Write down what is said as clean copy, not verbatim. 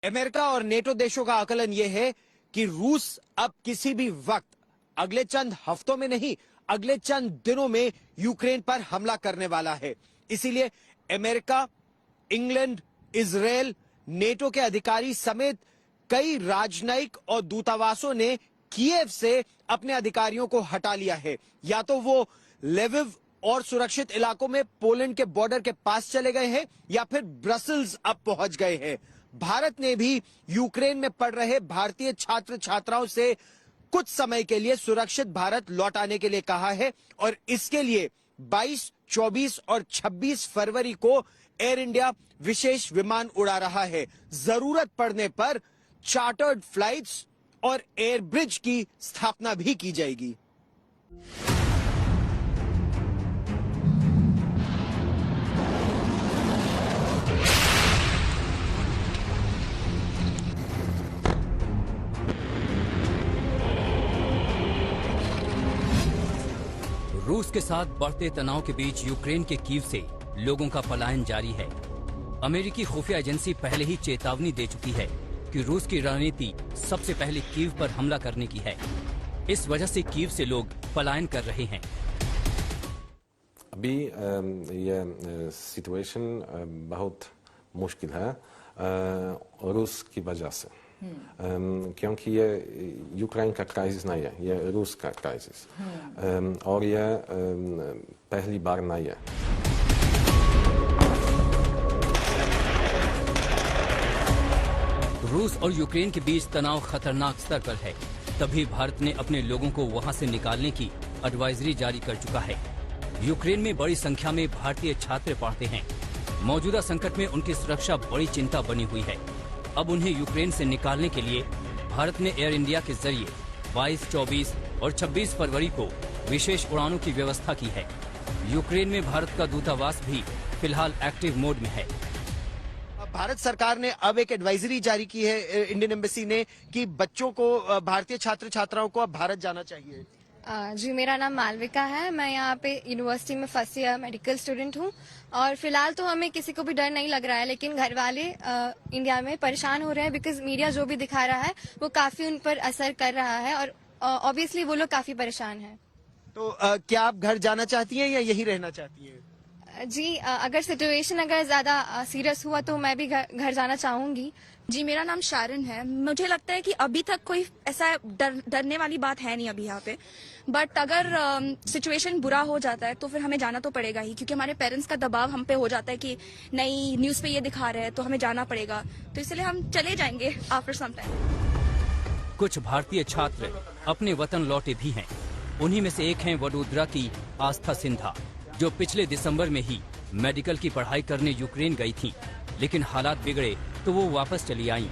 America और NATO देशों का आकलन यह है कि रूस अब किसी भी वक्त, अगले चंद हफ्तों में नहीं, अगले चंद दिनों में यूक्रेन पर हमला करने वाला है। इसीलिए अमेरिका, इंग्लैंड, इजराइल, नेटो के अधिकारी समेत कई राजनयिक और दूतावासों ने कीव से अपने अधिकारियों को हटा लिया है। या तो वो लेविव और सुरक्षित इलाकों में पोलैंड के बॉर्डर के पास चले गए हैं या फिर ब्रसल्स अब पहुंच गए हैं। भारत ने भी यूक्रेन में पढ़ रहे भारतीय छात्र छात्राओं से कुछ समय के लिए सुरक्षित भारत लौट आने के लिए कहा है और इसके लिए 22, 24 और 26 फरवरी को एयर इंडिया विशेष विमान उड़ा रहा है। जरूरत पड़ने पर चार्टर्ड फ्लाइट्स और एयर ब्रिज की स्थापना भी की जाएगी। रूस के साथ बढ़ते तनाव के बीच यूक्रेन के कीव से लोगों का पलायन जारी है। अमेरिकी खुफिया एजेंसी पहले ही चेतावनी दे चुकी है कि रूस की रणनीति सबसे पहले कीव पर हमला करने की है। इस वजह से कीव से लोग पलायन कर रहे हैं। अभी ये सिचुएशन बहुत मुश्किल है रूस की वजह से, क्योंकि ये यूक्रेन का क्राइसिस नहीं है, ये रूस का क्राइसिस, और ये पहली बार नहीं है। रूस और यूक्रेन के बीच तनाव खतरनाक स्तर पर है, तभी भारत ने अपने लोगों को वहां से निकालने की एडवाइजरी जारी कर चुका है। यूक्रेन में बड़ी संख्या में भारतीय छात्र पढ़ते हैं। मौजूदा संकट में उनकी सुरक्षा बड़ी चिंता बनी हुई है। अब उन्हें यूक्रेन से निकालने के लिए भारत ने एयर इंडिया के जरिए 22, 24 और 26 फरवरी को विशेष उड़ानों की व्यवस्था की है। यूक्रेन में भारत का दूतावास भी फिलहाल एक्टिव मोड में है। भारत सरकार ने अब एक एडवाइजरी जारी की है इंडियन एम्बेसी ने कि बच्चों को, भारतीय छात्र छात्राओं को अब भारत जाना चाहिए। जी, मेरा नाम मालविका है। मैं यहाँ पे यूनिवर्सिटी में फर्स्ट ईयर मेडिकल स्टूडेंट हूँ और फिलहाल तो हमें किसी को भी डर नहीं लग रहा है, लेकिन घर वाले इंडिया में परेशान हो रहे हैं बिकॉज मीडिया जो भी दिखा रहा है वो काफी उन पर असर कर रहा है और ऑब्वियसली वो लोग काफी परेशान हैं। तो क्या आप घर जाना चाहती हैं या यही रहना चाहती हैं? जी, अगर सिचुएशन अगर ज्यादा सीरियस हुआ तो मैं भी घर जाना चाहूंगी। जी, मेरा नाम शारन है। मुझे लगता है कि अभी तक कोई ऐसा डरने वाली बात है नहीं अभी यहाँ पे, बट अगर सिचुएशन बुरा हो जाता है तो फिर हमें जाना तो पड़ेगा ही, क्योंकि हमारे पेरेंट्स का दबाव हम पे हो जाता है कि नहीं, न्यूज पे ये दिखा रहे हैं तो हमें जाना पड़ेगा, तो इसलिए हम चले जाएंगे आफ्टर सम टाइम। कुछ भारतीय छात्र अपने वतन लौटे भी हैं। उन्हीं में से एक हैं वडोदरा की आस्था सिन्हा, जो पिछले दिसंबर में ही मेडिकल की पढ़ाई करने यूक्रेन गई थी, लेकिन हालात बिगड़े तो वो वापस चली आईं।